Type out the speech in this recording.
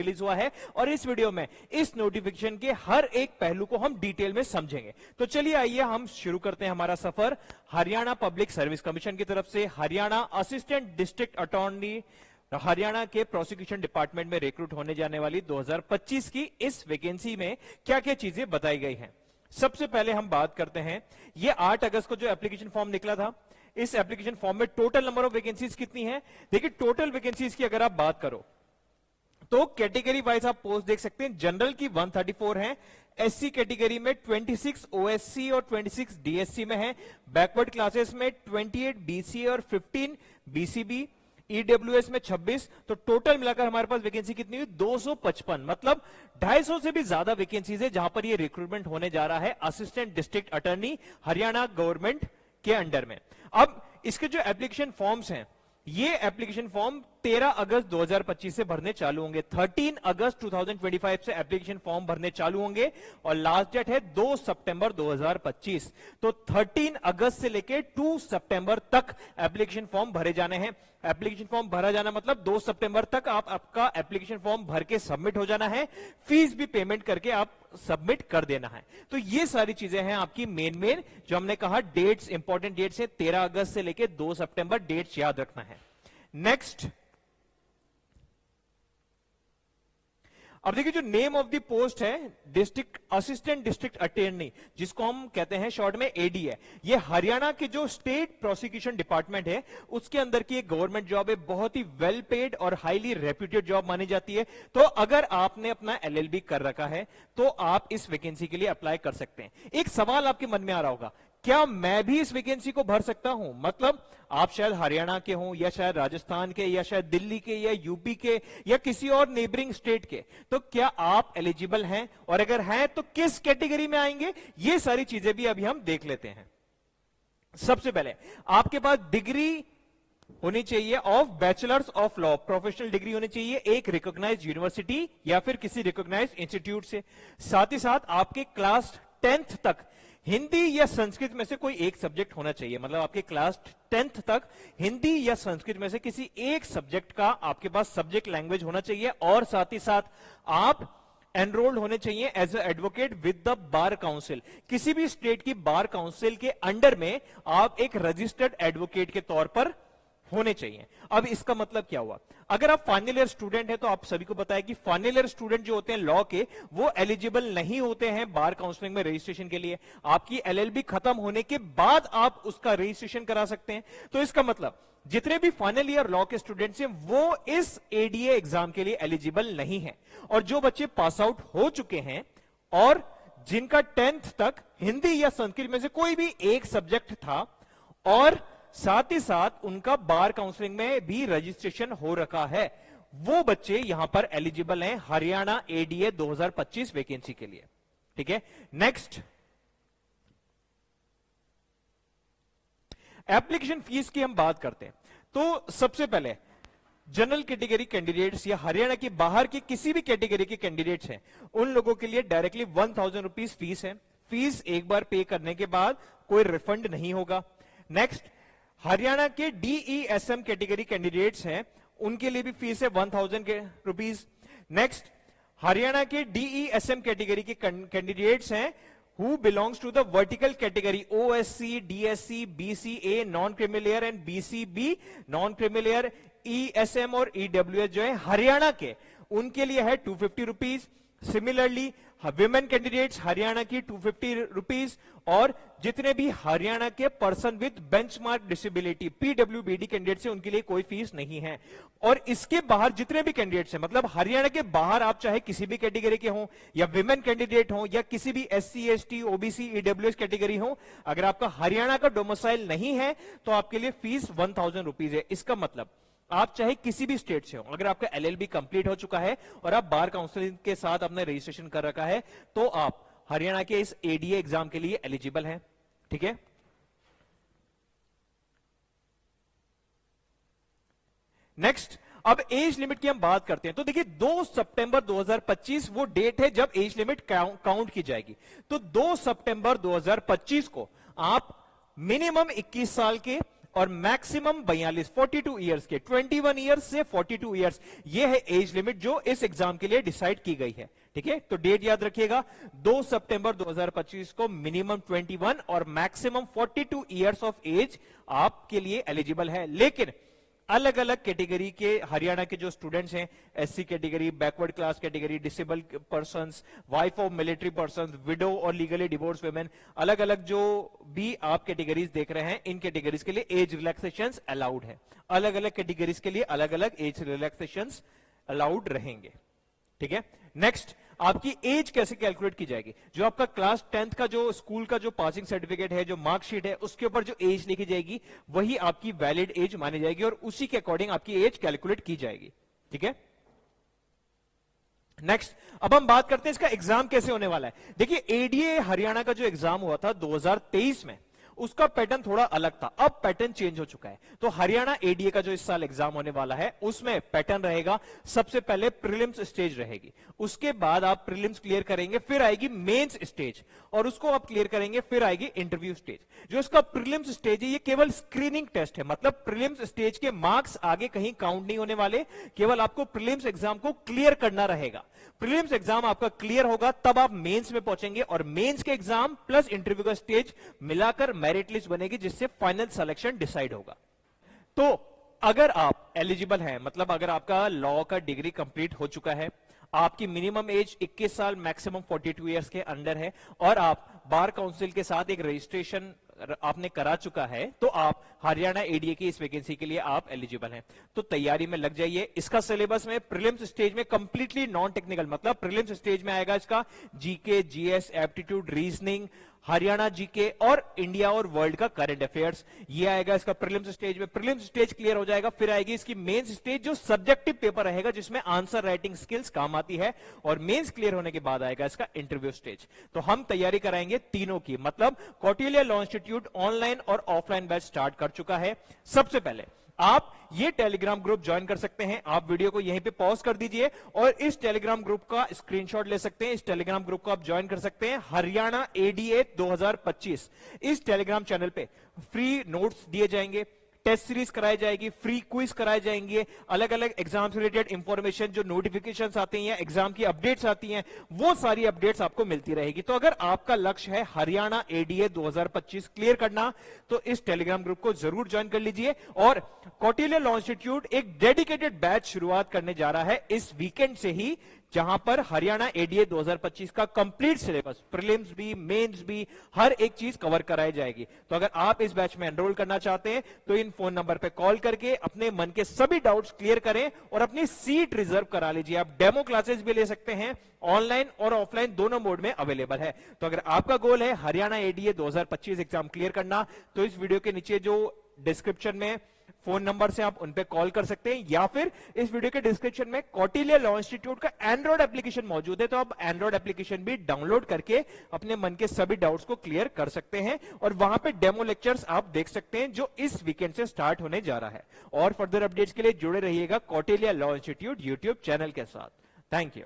Release हुआ है और इस वीडियो में इस नोटिफिकेशन के हर एक पहलू को हम डिटेल में समझेंगे। तो चलिए आइए हम शुरू करते हैं हमारा सफर हरियाणा पब्लिक सर्विस कमीशन की तरफ से। Haryana assistant district attorney Haryana के प्रोसिक्यूशन डिपार्टमेंट में रिक्रूट होने जाने वाली 2025 की इस वैकेंसी में क्या क्या चीजें बताई गई हैं। सबसे पहले हम बात करते हैं, ये 8 अगस्त को जो एप्लीकेशन फॉर्म निकला था, इस एप्लीकेशन फॉर्म में टोटल नंबर ऑफ वैकेंसीज कितनी है। देखिए टोटल वैकेंसीज की अगर आप बात करो तो कैटेगरी वाइज आप पोस्ट देख सकते हैं। जनरल की 134 है, एससी कैटेगरी में 26 ओएससी और 26 डीएससी में है, बैकवर्ड क्लासेस में 28 बीसी और 15 बीसीबी, ईडब्ल्यूएस में 26। तो टोटल मिलाकर हमारे पास वैकेंसी कितनी हुई 255, मतलब 250 से भी ज्यादा वैकेंसीज है जहां पर ये रिक्रूटमेंट होने जा रहा है assistant district attorney Haryana government के अंडर में। अब इसके जो एप्लीकेशन फॉर्म्स हैं, ये एप्लीकेशन फॉर्म 13 अगस्त 2025 से भरने चालू होंगे। 13 अगस्त 2025 से एप्लीकेशन फॉर्म भरने चालू होंगे और लास्ट डेट है 2 सितंबर 2025। तो 13 अगस्त से लेके 2 सितंबर तक एप्लीकेशन फॉर्म भरे जाने हैं। एप्लीकेशन फॉर्म भरा जाना मतलब 2 सितंबर तक आपका एप्लीकेशन फॉर्म भर के सबमिट हो जाना है, फीस भी पेमेंट करके आप सबमिट कर देना है। तो ये सारी चीजें हैं आपकी मेन जो हमने कहा डेट्स, इंपॉर्टेंट डेट्स है 13 अगस्त से लेके 2 सितंबर, डेट्स याद रखना है। नेक्स्ट, अब देखिए जो नेम ऑफ द पोस्ट है डिस्ट्रिक्ट असिस्टेंट डिस्ट्रिक्ट अटॉर्नी, जिसको हम कहते हैं शॉर्ट में एडी है, ये हरियाणा के जो स्टेट प्रोसिक्यूशन डिपार्टमेंट है उसके अंदर की एक गवर्नमेंट जॉब है, बहुत ही वेल पेड और हाईली रेप्यूटेड जॉब मानी जाती है। तो अगर आपने अपना एलएलबी कर रखा है तो आप इस वैकेंसी के लिए अप्लाई कर सकते हैं। एक सवाल आपके मन में आ रहा होगा, क्या मैं भी इस वैकेंसी को भर सकता हूं? मतलब आप शायद हरियाणा के हों या शायद राजस्थान के या शायद दिल्ली के या यूपी के या किसी और नेबरिंग स्टेट के, तो क्या आप एलिजिबल हैं? और अगर हैं तो किस कैटेगरी में आएंगे? ये सारी चीजें भी अभी हम देख लेते हैं। सबसे पहले आपके पास डिग्री होनी चाहिए of bachelors of law, professional degree होनी चाहिए एक रिकॉग्नाइज्ड यूनिवर्सिटी या फिर किसी रिकॉग्नाइज्ड इंस्टीट्यूट से। साथ ही साथ आपके क्लास 10th तक हिंदी या संस्कृत में से कोई एक सब्जेक्ट होना चाहिए, मतलब आपके क्लास 10th तक हिंदी या संस्कृत में से किसी एक सब्जेक्ट का आपके पास सब्जेक्ट लैंग्वेज होना चाहिए। और साथ ही साथ आप एनरोल्ड होने चाहिए as a advocate with the bar council, किसी भी स्टेट की बार काउंसिल के अंडर में आप एक रजिस्टर्ड एडवोकेट के तौर पर होने चाहिए। अब इसका मतलब क्या हुआ, अगर आप फाइनल ईयर स्टूडेंट हैं तो आप सभी को पता है कि फाइनल ईयर स्टूडेंट जो होते हैं लॉ के, वो एलिजिबल नहीं होते हैं बार काउंसलिंग में रजिस्ट्रेशन के लिए। आपकी एलएलबी खत्म होने के बाद आप उसका रजिस्ट्रेशन करा सकते हैं। तो इसका मतलब जितने भी फाइनल ईयर लॉ के स्टूडेंट्स हैं वो इस एडीए एग्जाम के लिए एलिजिबल नहीं है। और जो बच्चे पास आउट हो चुके हैं और जिनका 10th तक हिंदी या संस्कृत में से कोई भी एक सब्जेक्ट था और साथ ही साथ उनका बार काउंसलिंग में भी रजिस्ट्रेशन हो रखा है, वो बच्चे यहां पर एलिजिबल हैं हरियाणा एडीए 2025 वैकेंसी के लिए। ठीक है, नेक्स्ट, एप्लीकेशन फीस की हम बात करते हैं। तो सबसे पहले जनरल कैटेगरी कैंडिडेट्स या हरियाणा के बाहर की किसी भी कैटेगरी के कैंडिडेट्स हैं, उन लोगों के लिए डायरेक्टली 1000 रुपीज फीस है। फीस एक बार पे करने के बाद कोई रिफंड नहीं होगा। नेक्स्ट, हरियाणा के डीईएसएम कैटेगरी कैंडिडेट्स हैं, उनके लिए भी फीस है 1000 रुपीज। नेक्स्ट, हरियाणा के डीईएसएम कैटेगरी के कैंडिडेट्स हैं who belongs to the vertical category OSC, DSC, BCA, non-creamier and BCB, non-creamier, ESM और EWS जो है हरियाणा के, उनके लिए है 250 rupees. Similarly women candidates Haryana की 250 रुपीज, और जितने भी हरियाणा के person with benchmark disability PWBD candidates हैं उनके लिए कोई फीस नहीं है। और इसके बाहर जितने भी कैंडिडेट्स हैं, मतलब हरियाणा के बाहर आप चाहे किसी भी कैटेगरी के हों या विमेन कैंडिडेट हों या किसी भी SC, ST, OBC, EWS category हो, अगर आपका हरियाणा का डोमिसाइल नहीं है तो आपके लिए फीस 1000 रुपीज है। इसका मतलब आप चाहे किसी भी स्टेट से हो, अगर आपका एलएलबी कंप्लीट हो चुका है और आप बार काउंसिलिंग के साथ अपने रजिस्ट्रेशन कर रखा है तो आप हरियाणा के इस एडीए एग्जाम के लिए एलिजिबल हैं। ठीक है, नेक्स्ट, अब एज लिमिट की हम बात करते हैं। तो देखिए 2 सितंबर 2025 वो डेट है जब एज लिमिट काउंट की जाएगी। तो 2 सितंबर 2025 को आप मिनिमम 21 साल के और मैक्सिमम 42 ईयर्स के, 21 ईयर्स से 42 ईयर्स, ये है एज लिमिट जो इस एग्जाम के लिए डिसाइड की गई है। ठीक है, तो डेट याद रखिएगा, 2 सितंबर 2025 को मिनिमम 21 और मैक्सिमम 42 ईयर्स ऑफ एज आपके लिए एलिजिबल है। लेकिन अलग अलग कैटेगरी के हरियाणा के जो स्टूडेंट्स हैं, SC category, backward class category, disable persons, wife of military persons, window और लीगली डिवोर्स वुमेन, अलग अलग जो भी आप कैटेगरीज देख रहे हैं, इन कैटेगरीज के लिए एज रिलैक्सेशंस अलाउड है। अलग अलग कैटेगरीज के लिए अलग अलग एज रिलैक्सेशंस अलाउड रहेंगे। ठीक है, नेक्स्ट, आपकी एज कैसे कैलकुलेट की जाएगी? जो आपका क्लास 10th का जो स्कूल का जो पासिंग सर्टिफिकेट है, जो मार्कशीट है, उसके ऊपर जो एज लिखी जाएगी वही आपकी वैलिड एज मानी जाएगी और उसी के अकॉर्डिंग आपकी एज कैलकुलेट की जाएगी। ठीक है, नेक्स्ट, अब हम बात करते हैं इसका एग्जाम कैसे होने वाला है। देखिए, एडीए हरियाणा का जो एग्जाम हुआ था 2023 में, उसका पैटर्न थोड़ा अलग था, अब पैटर्न चेंज हो चुका है। तो हरियाणा एडीए का जो इस साल एग्जाम होने वाला है, उसमें पैटर्न रहेगा, सबसे पहले प्रीलिम्स स्टेज रहेगी, उसके बाद आप प्रीलिम्स क्लियर करेंगे, फिर आएगी मेंस स्टेज, और उसको आप क्लियर करेंगे, फिर आएगी इंटरव्यू स्टेज। जो इसका प्रीलिम्स स्टेज है, ये केवल स्क्रीनिंग टेस्ट है, मतलब प्रीलिम्स स्टेज के मार्क्स आगे कहीं काउंट नहीं होने वाले, केवल आपको प्रीलिम्स एग्जाम को क्लियर करना रहेगा। प्रीलिम्स एग्जाम आपका क्लियर होगा, तब आप मेंस में पहुंचेंगे, और मेंस के एग्जाम प्लस इंटरव्यू का स्टेज मिलाकर मेरिट लिस्ट बनेगी, जिससे फाइनल सिलेक्शन डिसाइड होगा। तो अगर आप एलिजिबल हैं, मतलब अगर आपका लॉ का डिग्री कंप्लीट हो चुका है, आपकी मिनिमम एज 21 साल, मैक्सिमम 42 इयर्स के अंडर है, और आप बार काउंसिल के साथ एक रजिस्ट्रेशन आपने करा चुका है, तो आप हरियाणा एडीए की इस वैकेंसी के लिए आप एलिजिबल हैं। तो तैयारी में लग जाइए। इसका सिलेबस में प्रीलिम्स स्टेज में कंप्लीटली नॉन टेक्निकल, मतलब प्रीलिम्स स्टेज में आएगा इसका GK, GS, aptitude, reasoning, Haryana GK और इंडिया और वर्ल्ड का करंट अफेयर्स, ये आएगा इसका प्रीलिम्स स्टेज में। प्रीलिम्स स्टेज क्लियर हो जाएगा, फिर आएगी इसकी मेंस स्टेज, जो सब्जेक्टिव पेपर रहेगा, जिसमें आंसर राइटिंग स्किल्स काम आती है, और मेंस क्लियर होने के बाद आएगा इसका इंटरव्यू स्टेज। तो हम तैयारी कराएंगे तीनों की, मतलब कौटिल्य लॉ इंस्टीट्यूट ऑनलाइन और ऑफलाइन बैच स्टार्ट कर चुका है। सबसे पहले आप ये टेलीग्राम ग्रुप ज्वाइन कर सकते हैं। आप वीडियो को यहीं पे पॉज कर दीजिए और इस टेलीग्राम ग्रुप का स्क्रीनशॉट ले सकते हैं। इस टेलीग्राम ग्रुप को आप ज्वाइन कर सकते हैं, हरियाणा एडीए 2025। इस टेलीग्राम चैनल पे फ्री नोट्स दिए जाएंगे, टेस्ट सीरीज कराई जाएगी, फ्री क्विज कराए जाएंगे, अलग अलग एग्जाम से रिलेटेड इंफॉर्मेशन, जो नोटिफिकेशंस आते हैं या एग्जाम की अपडेट्स आती हैं, वो सारी अपडेट्स आपको मिलती रहेगी। तो अगर आपका लक्ष्य है हरियाणा एडीए 2025 क्लियर करना, तो इस टेलीग्राम ग्रुप को जरूर ज्वाइन कर लीजिए। और कौटिल्य लॉ इंस्टीट्यूट एक डेडिकेटेड बैच शुरुआत करने जा रहा है इस वीकेंड से ही, जहां पर हरियाणा एडीए 2025 का कंप्लीट सिलेबस, प्रीलिम्स भी, मेंस भी, हर एक चीज कवर कराई जाएगी। तो अगर आप इस बैच में एनरोल करना चाहते हैं, तो इन फोन नंबर पे कॉल करके अपने मन के सभी डाउट्स क्लियर करें और अपनी सीट रिजर्व करा लीजिए। आप डेमो क्लासेस भी ले सकते हैं, ऑनलाइन और ऑफलाइन दोनों मोड में अवेलेबल है। तो अगर आपका गोल है हरियाणा एडीए 2025 एग्जाम क्लियर करना, तो इस वीडियो के नीचे जो डिस्क्रिप्शन में फोन नंबर से आप उन पे कॉल कर सकते हैं, या फिर इस वीडियो के डिस्क्रिप्शन में कौटिल्य लॉ इंस्टीट्यूट का एंड्रॉइड एप्लीकेशन मौजूद है, तो आप एंड्रॉइड एप्लीकेशन भी डाउनलोड करके अपने मन के सभी डाउट्स को क्लियर कर सकते हैं, और वहां पे डेमो लेक्चर्स आप देख सकते हैं, जो इस वीकेंड से स्टार्ट होने जा रहा है। और फर्दर अपडेट्स के लिए जुड़े रहिएगा Kautilya law institute YouTube channel के साथ। Thank you.